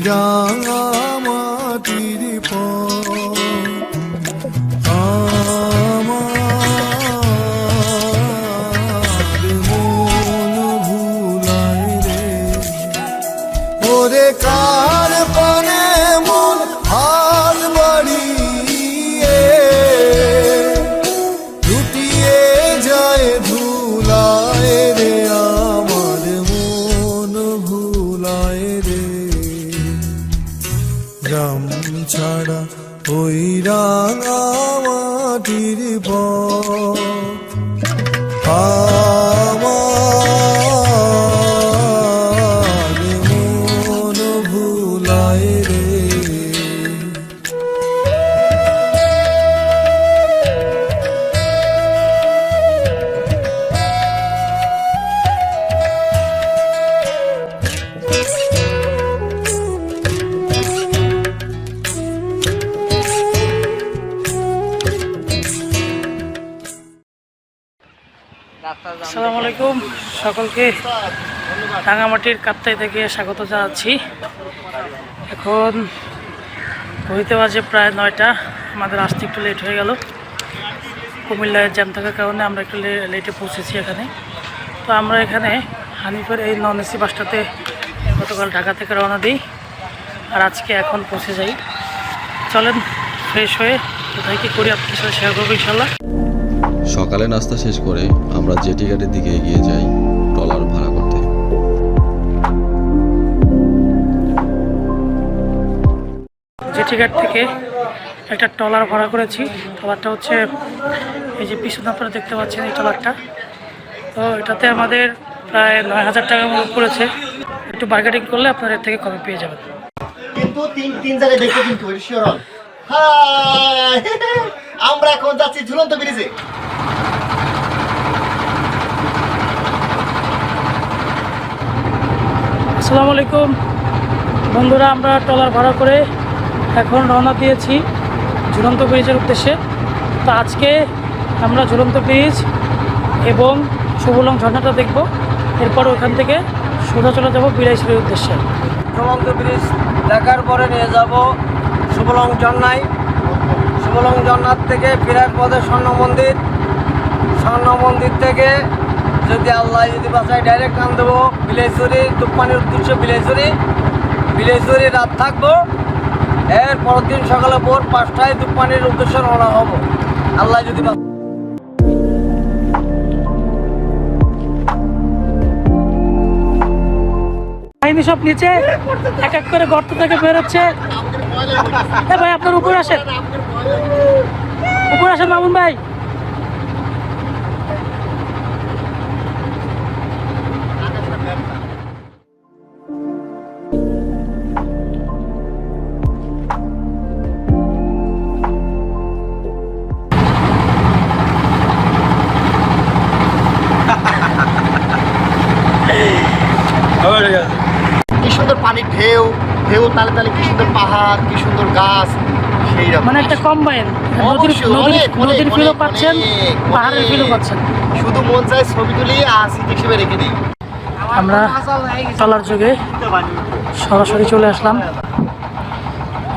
রাঙা মাটির পথ আমার মন ভুলায় রে। ওরে কার পানে মন হাত বাড়িয়ে লুটিয়ে যায় ধুলায় রে, আমার মন ভুলায় রে। গ্রাম ছাড়া ওই রাঙা মাটির পথ আমার মন ভুলায় রে। আসসালামু আলাইকুম, সকলকে রাঙামাটির কাপ্তাই থেকে স্বাগত জানাচ্ছি। এখন ঘড়িতে বাজে প্রায় 9টা। আমাদের আসতে একটু লেট হয়ে গেল, কুমিল্লায় জ্যাম থাকার কারণে আমরা একটু লেটে পৌঁছেছি এখানে। তো আমরা এখানে হানিফের এই নন এসি বাসটাতে গতকাল ঢাকা থেকে রওনা দিই, আর আজকে এখন পৌঁছে যাই। চলেন ফ্রেশ হয়ে কোথায় কী করি আপনার সাথে শেয়ার করবো ইনশাল্লাহ। সকালে নাস্তা শেষ করে আমরা জেটি ঘাটের দিকে এগিয়ে যাই ট্রলার ভাড়া করতে। জেটি ঘাট থেকে একটা ট্রলার ভাড়া করেছি। ট্রলারটা হচ্ছে এই যে পিছনে আপনারা দেখতে পাচ্ছেন এই ট্রলারটা। তো এটাতে আমাদের প্রায় 9,000 টাকার মতো পড়েছে। একটু বার্গেটিং করলে আপনারা এর থেকে কমে পেয়ে যাবেন। কিন্তু তিন জায়গায় দেখতে কিন্তু শিওর। আমরা এখন যাচ্ছি ঝুলন্ত ব্রিজে। আসসালামু আলাইকুম বন্ধুরা, আমরা ট্রলার ভাড়া করে এখন রওনা দিয়েছি ঝুলন্ত ব্রিজের উদ্দেশ্যে। তো আজকে আমরা ঝুলন্ত ব্রিজ এবং সুবলং ঝর্ণাটা দেখব। এরপর ওখান থেকে সোজা চলে যাব বিলাইছড়ির উদ্দেশ্যে। ঝুলন্ত ব্রিজ দেখার পরে নিয়ে যাব সুবলং ঝর্ণায়। সুবলং ঝর্ণার থেকে ফেরার পথে স্বর্ণ মন্দির। স্বর্ণ মন্দির থেকে যদি আল্লাহ যদি বাসায় ডাইরেক্ট আন দেবো বিলাইছড়ি, তুপ্পানির উদ্দেশ্যে বিলাইছড়ি রাত থাকবো। এর পরের দিন সকালে ভোর 5টায় তুপ্পানির উদ্দেশ্যে রওনা হব আল্লাহ যদি। বাহিনী সব নিচে এক এক করে গর্ত থেকে বেরোচ্ছে। ভাই আপনার উপরে আসেন, উপরে আসেন মামুন ভাই। কি সুন্দর পানির ঢেউ ঢেউ, তালে তালে কি সুন্দর পাহাড়, কি সুন্দর গাছ। সেই মানে একটা কম্বাইন, নদীর ফিলও পাচ্ছেন, পাহাড়ের ফিলও পাচ্ছেন। শুধু মন চায় ছবি তুলি আর স্মৃতি হিসেবে রেখে দিই। আমরা ট্রলার যোগে সরাসরি চলে আসলাম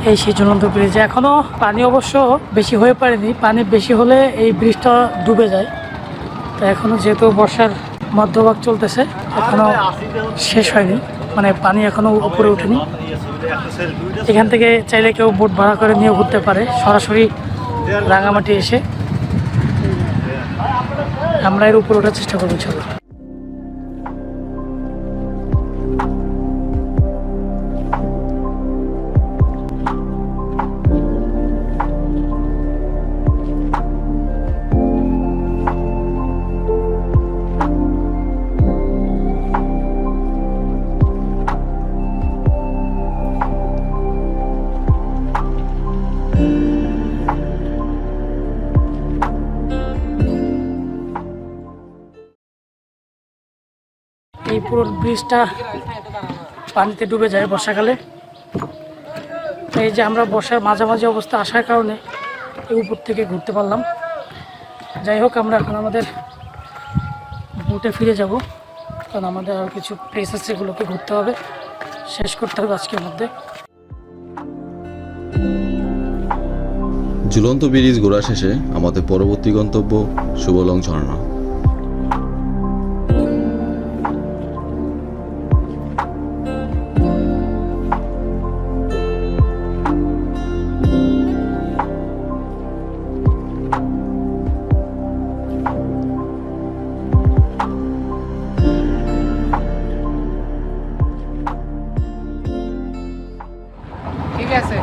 এই সেই ঝুলন্ত ব্রিজে। এখনও পানি অবশ্য বেশি হয়ে পারেনি, পানি বেশি হলে এই ব্রিজটা ডুবে যায়। তো এখনও যেহেতু বর্ষার মধ্যভাগ চলতেছে, এখনও শেষ হয়নি, মানে পানি এখনও উপরে ওঠেনি। এখান থেকে চাইলে কেউ বোট ভাড়া করে নিয়ে ঘুরতে পারে সরাসরি রাঙামাটি এসে। আমরা এর উপরে ওঠার চেষ্টা করবো চলো। এই পুরো ব্রিজটা পানিতে ডুবে যায় বর্ষাকালে। এই যে আমরা বর্ষার মাঝামাঝি অবস্থা আসার কারণে এই উপর থেকে ঘুরতে পারলাম। যাই হোক, আমরা এখন আমাদের বোটে ফিরে যাব, কারণ আমাদের আর কিছু প্লেস আছে, সেগুলোকে ঘুরতে হবে। শেষ করতে হবে আজকের মধ্যে। ঝুলন্ত ব্রিজ ঘোরা শেষে আমাদের পরবর্তী গন্তব্য শুভলং ঝর্ণা।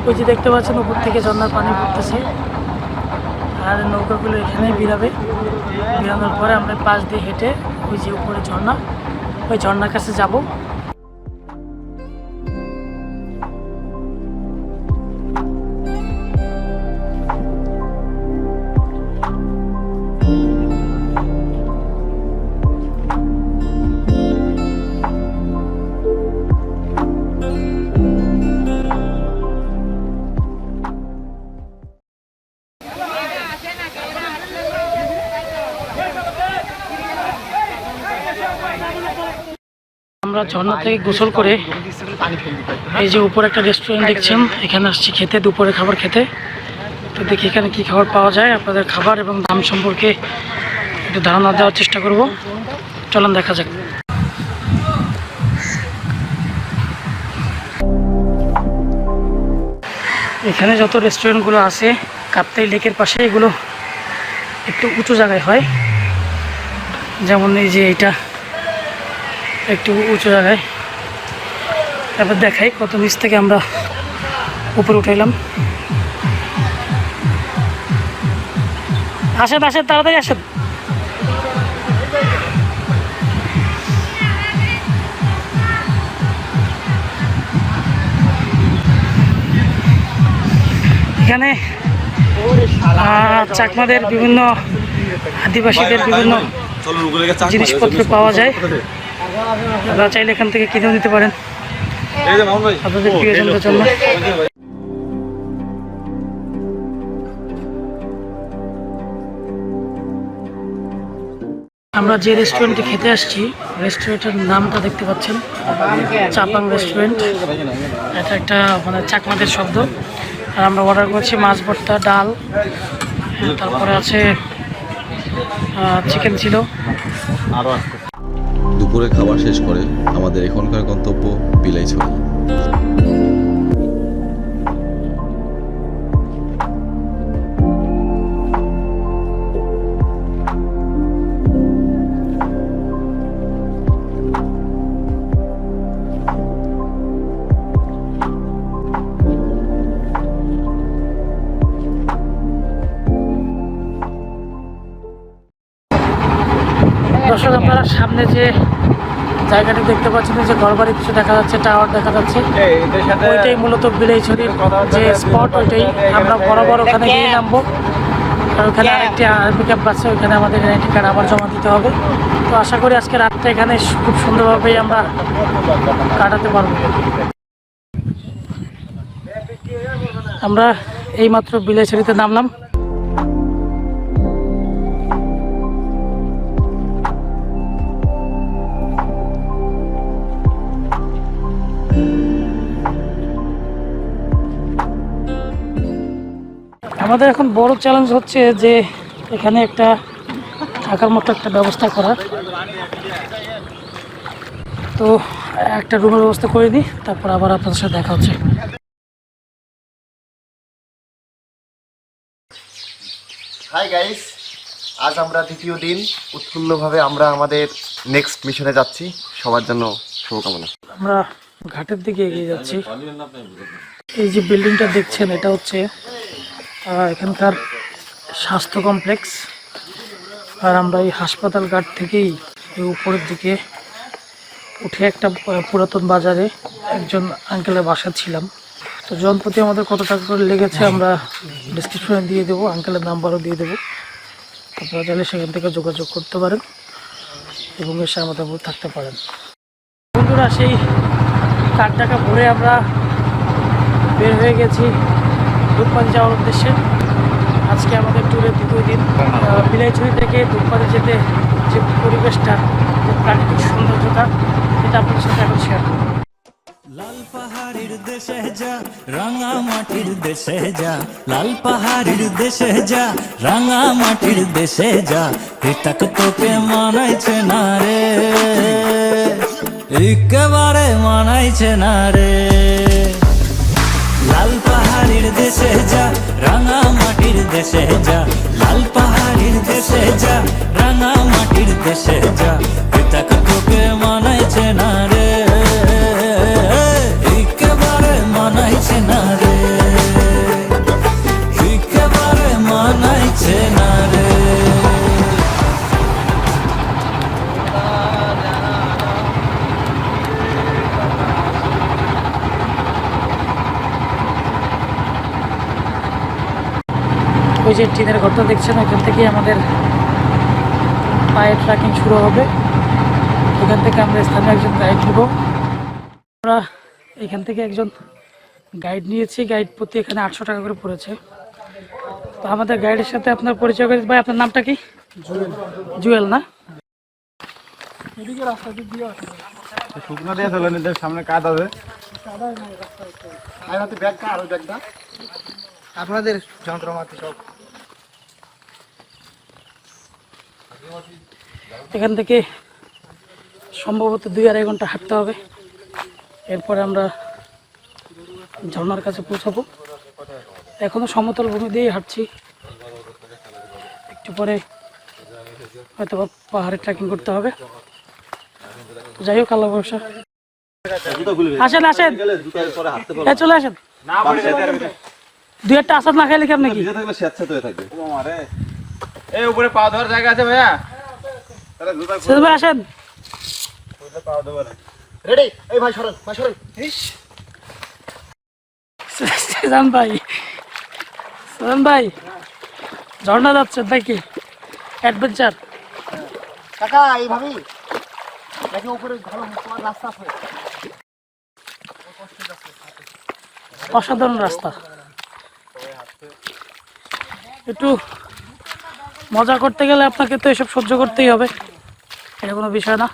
ওই যে দেখতে পাচ্ছেন উপর থেকে ঝর্ণার পানি পড়তেছে, আর নৌকাগুলো এখানেই বেরাবে। বেরানোর পরে আমরা পাশ দিয়ে হেঁটে ওই যে উপরে ঝর্ণা, ওই ঝর্ণার কাছে যাব। আমরা ঝর্ণা থেকে গোসল করে এই যে উপরে একটা রেস্টুরেন্ট দেখছেন, এখানে আসছি খেতে, দুপুরে খাবার খেতে। তো দেখি এখানে কি খাবার পাওয়া যায়, আপনাদের খাবার এবং দাম সম্পর্কে একটু ধারণা দেওয়ার চেষ্টা করব। চলুন দেখা যাক। এখানে যত রেস্টুরেন্টগুলো আছে কাপ্তাই লেকের পাশে, এগুলো একটু উঁচু জায়গায় হয়। যেমন এই যে এইটা একটু উঁচু জায়গায়। তারপর দেখাই কত নিচ থেকে আমরা উপরে উঠাইলাম। আসেন আসেন, তাড়াতাড়ি আসেন। এখানে চাকমাদের বিভিন্ন আদিবাসীদের বিভিন্ন জিনিসপত্র পাওয়া যায়, আপনারা চাইলে এখান থেকে কিনেও নিতে পারেন আপনাদের প্রিয়জনদের জন্য। আমরা যে রেস্টুরেন্টে খেতে আসছি, রেস্টুরেন্টের নামটা দেখতে পাচ্ছেন, চাপাং রেস্টুরেন্ট। এটা একটা মানে চাকমাদের শব্দ। আর আমরা অর্ডার করছি মাছ ভর্তা, ডাল, তারপরে আছে চিকেন ছিল। দুপুরে খাবার শেষ করে আমাদের এখনকার গন্তব্য বিলাইছড়ি। দর্শক, আপনারা সামনে যে জায়গাটি দেখতে পাচ্ছেন, যে ঘরবাড়ি কিছু দেখা যাচ্ছে, টাওয়ার দেখা যাচ্ছে, ওইটাই মূলত বিলাইছড়ির যে স্পট, ওইটাই। আমরা বরাবর ওখানে গিয়ে নামবো। আর ওখানে আরেকটি আর্মি ক্যাম্প আছে, ওইখানে আমাদের আইডি কার্ড আবার জমা দিতে হবে। তো আশা করি আজকে রাতটা এখানে খুব সুন্দরভাবেই আমরা কাটাতে পারবো। আমরা এইমাত্র বিলাইছড়িতে নামলাম। আমাদের এখন বড় চ্যালেঞ্জ হচ্ছে যে এখানে একটা থাকার মতো একটা ব্যবস্থা করা। তো একটা রুমের ব্যবস্থা করে দিই, তারপর আবার আপনাদের সাথে দেখা হচ্ছে। হাই গাইস, আজ আমরা দ্বিতীয় দিন উৎফুল্লভাবে আমরা আমাদের নেক্সট মিশনে যাচ্ছি। সবার জন্য শুভকামনা। আমরা ঘাটের দিকে এগিয়ে যাচ্ছি। এই যে বিল্ডিংটা দেখছেন, এটা হচ্ছে এখানকার স্বাস্থ্য কমপ্লেক্স। আর আমরা এই হাসপাতাল ঘাট থেকেই এই উপরের দিকে উঠে একটা পুরাতন বাজারে একজন আঙ্কেলের বাসা ছিলাম। তো জনপ্রতি আমাদের কত টাকা করে লেগেছে আমরা ডিসক্রিপশনে দিয়ে দেবো, আঙ্কেলের নাম্বারও দিয়ে দেবো। আপনারা চাইলে সেখান থেকে যোগাযোগ করতে পারেন এবং এসে আমাদের উপর থাকতে পারেন। বন্ধুরা, সেই কাঠ টাকা ভরে আমরা বের হয়ে গেছি ধূপপাড়ি যাওয়ার উদ্দেশ্যে। আজকে আমাদের ট্যুরের দ্বিতীয় দিন। বিলাইছড়ি থেকে ধূপপাড়ি যেতে যে পরিবেশটা, যে প্রাকৃতিক সৌন্দর্যতা, এটা আপনাদের সাথে এখন শেয়ার করব। লাল পাহাড়ির দেশে যা, রাঙা মাটির দেশে যা, লাল পাহাড়ির দেশে যা, রাঙা মাটির দেশে যা, তাক তোকে মানাইছে না রে, একেবারে মানাইছে না রে। লাল পাহাড়ির দেশে যা, রাঙা মাটির দেশে যা, লাল পাহাড়ির দেশে যা, রাঙা মাটির দেশে যা, তাক তোকে মানাইছে না রে, একেবারে মানাইছে না রে, একেবারে মানাইছে না রে। ওই যে টিনের ঘরটা দেখছেন, ওইখান থেকে আমাদের পায়ে ট্রেকিং শুরু হবে। এখান থেকে আমরা স্থানীয় একজন গাইড নেব। আমরা এখান থেকে একজন গাইড নিয়েছি, গাইড প্রতি এখানে 800 টাকা করে পড়েছে। তো আমাদের গাইডের সাথে আপনার পরিচয় করে, ভাই আপনার নামটা কি? জুয়েল না? শুকনো দিয়ে চলে নিতে, সামনে কাজ হবে। আপনাদের যন্ত্রপাতি সব এখান থেকে সম্ভবত 2-2.5 ঘন্টা হাঁটতে হবে। এরপরে আমরা ঝর্ণার কাছে পৌঁছাবো। এখনো সমতল ভূমি দিয়েই হাঁটছি, একটু পরে হয়তো পাহাড়ে ট্রেকিং করতে হবে। যাই হোক, আল্লাহ ভরসা। আসেন আসেন, এই চলে আসেন। 2-1টা আসাদ না খাইলে কেমন নাকি? এই উপরে পা ধরার জায়গা আছে ভাইয়া? সেজু ভাই আসেন। রেডি? এই ভাই সরেন, ভাই সরেন। সেজান ভাই, সেজান ভাই, ঝর্ণা যাচ্ছে নাকি? অ্যাডভেঞ্চার কাকা এইভাবেই নাকি উপরে ভালো রাস্তা আছে? অসাধারণ রাস্তা। একটু মজা করতে গেলে আপনাকে তো এসব সহ্য করতেই হবে, এটা কোনো বিষয় না।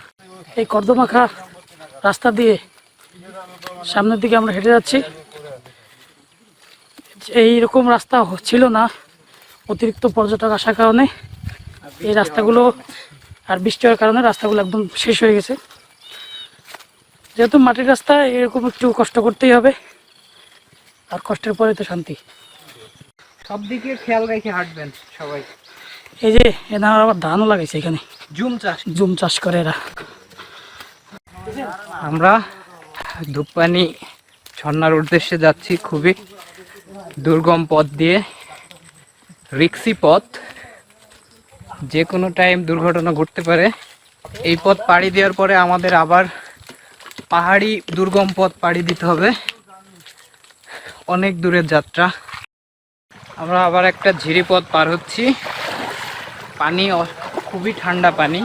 এই কর্দমাখা রাস্তা দিয়ে সামনের দিকে আমরা হেঁটে যাচ্ছি। এইরকম রাস্তা ছিল না, অতিরিক্ত পর্যটক আসার কারণে এই রাস্তাগুলো আর বৃষ্টি হওয়ার কারণে রাস্তাগুলো একদম শেষ হয়ে গেছে। যেহেতু মাটির রাস্তা, এরকম একটু কষ্ট করতেই হবে, আর কষ্টের পরে তো শান্তি। সব দিকে খেয়াল রেখে হাঁটবেন সবাই। এই যে এনারা আবার ধানও লাগাইছে এখানে, জুম চাষ করে এরা। আমরা ধূপপানি ঝর্ণার উদ্দেশ্যে যাচ্ছি, খুবই দুর্গম পথ দিয়ে, রিক্সি পথ, যে কোনো টাইম দুর্ঘটনা ঘটতে পারে। এই পথ পাড়ি দেওয়ার পরে আমাদের আবার পাহাড়ি দুর্গম পথ পাড়ি দিতে হবে, অনেক দূরের যাত্রা। আমরা আবার একটা ঝিরি পথ পার হচ্ছি, পানি খুবই ঠান্ডা পানি,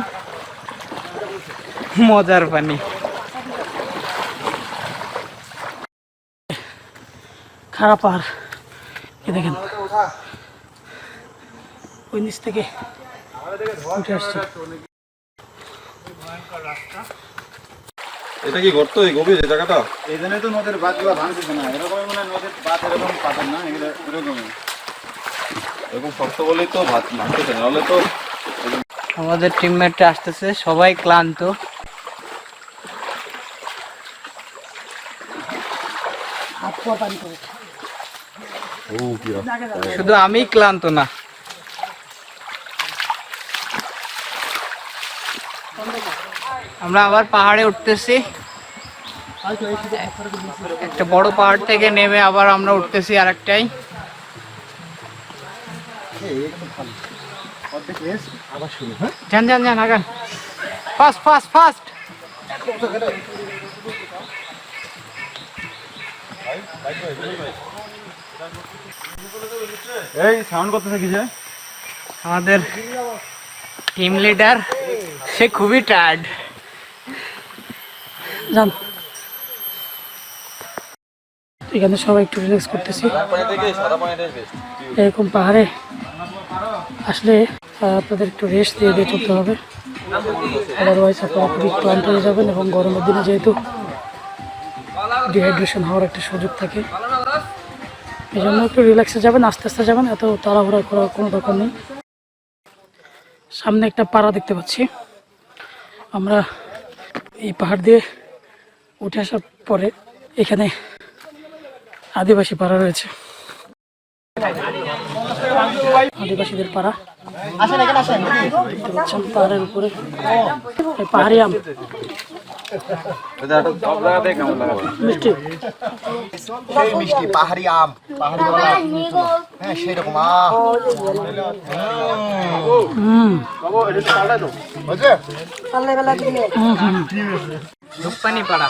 মজার পানি। খারাপ। আর এ দেখেন, ওই নিচ থেকে উঠে আসছে। এটা কি গর্ত, এই গভীর এই জায়গাটা? এই জন্যই তো নদীর বাঁধগুলো ভাঙতেছে না, এরকমই মনে হয় নদীর বাঁধ এরকম পাবেন না, এগুলো এরকমই এরকম শক্ত বলেই তো ভাঙতেছে, নাহলে তো। আমাদের টিমমেটরা আসতেছে, সবাই ক্লান্ত। শুধু আমি ক্লান্ত না, আমরা আবার পাহাড়ে উঠতেছি। একটা বড় পাহাড় থেকে নেমে আবার আমরা উঠতেছি আরেকটাই। যান যান যান, আগান, ফাস্ট ফাস্ট ফাস্ট। এই সাউন্ড করতেছে কিসে? আমাদের টিম লিডার, সে খুবই টায়ার্ড। যান, এখানে সবাই একটু রিল্যাক্স করতেছি। এরকম পাহাড়ে আসলে আপনাদের একটু রেস্ট দিয়ে দিয়ে চলতে হবে, আদারওয়াইজ আপনারা খুবই ক্লান্ত হয়ে যাবেন। এবং গরমের দিনে যেহেতু ডিহাইড্রেশন হওয়ার একটা সুযোগ থাকে। এই জন্য একটু রিল্যাক্সে যাবেন, আস্তে আস্তে যাবেন, এত তাড়াহুড়া করার কোনো দরকার নেই। সামনে একটা পাড়া দেখতে পাচ্ছি। আমরা এই পাহাড় দিয়ে উঠে আসার পরে এখানে আদিবাসী পাড়া রয়েছে, আদিবাসীদের পাড়া দেখতে পাচ্ছেন পাহাড়ের উপরে। পাহাড়ি আম মিষ্টি, সেই মিষ্টি পাহাড়ি আম, পাহাড়ি কলা, হ্যাঁ সেই রকম আম। ধূপপানি পাড়া,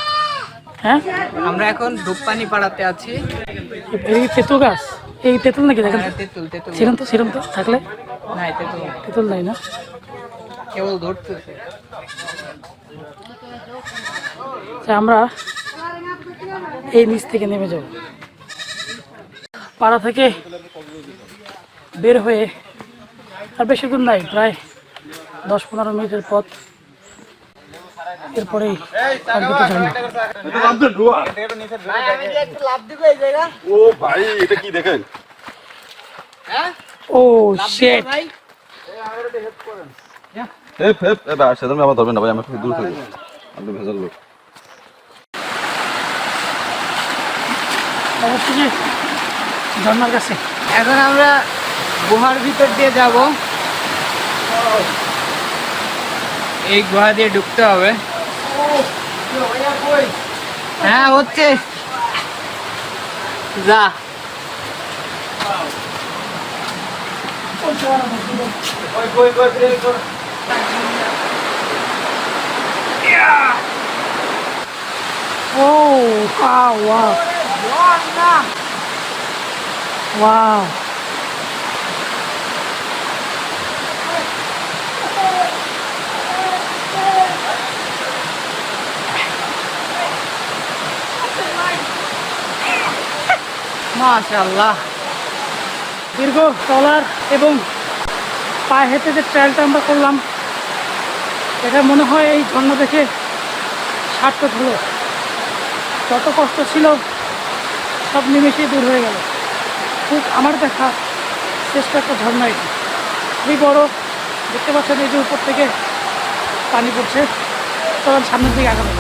হ্যাঁ আমরা এখন ধূপপানি পাড়াতে আছি। এই তেঁতুল গাছ, এই তেঁতুল নাকি দেখেন? তেঁতুল তেঁতুল ছিলাম তো থাকলে নাই, তেঁতুল তেঁতুল নাই না? কেবল ধরতেছে। আমরা এই নিচ থেকে নেমে যাব। পাড়া থেকে বের হয়ে আর বেশি দূর নাই, প্রায় 10-15 মিনিটের পথ। এরপরেই ও ভাই এটা কি দেখেন? ও শেট, হেপ হেপ এ ভাই সেদিন আমার ধরবেন না ভাই, আমি একটু দূর থেকে আপনি ভেজাল লোক। অবশ্যই ঝর্নার কাছে। এখন আমরা গুহার ভিতর দিয়ে যাব। এই গুহা দিয়ে ঢুকতে হবে। হ্যাঁ হচ্ছে, যা Oh, wow. Wow. মাশাআল্লাহ। দীর্ঘ ট্রলার এবং পায়ে হেঁটে যে ট্রায়ালটা আমরা করলাম, এটা মনে হয় এই ঝর্ণা দেখে সার্থক হলো। যত কষ্ট ছিল সব নিমেষেই দূর হয়ে গেল। খুব আমার দেখা শ্রেষ্ঠ একটা ঝর্ণা এটি, খুবই বড়। দেখতে পাচ্ছেন এই যে উপর থেকে পানি পড়ছে। চলুন সামনের দিকে আগানো।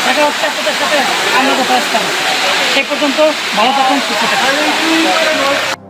দেখা হচ্ছে আপনাদের সাথে অন্য কোথাও আসতাম। সে পর্যন্ত ভালো থাকুন, সুস্থ থাকুন।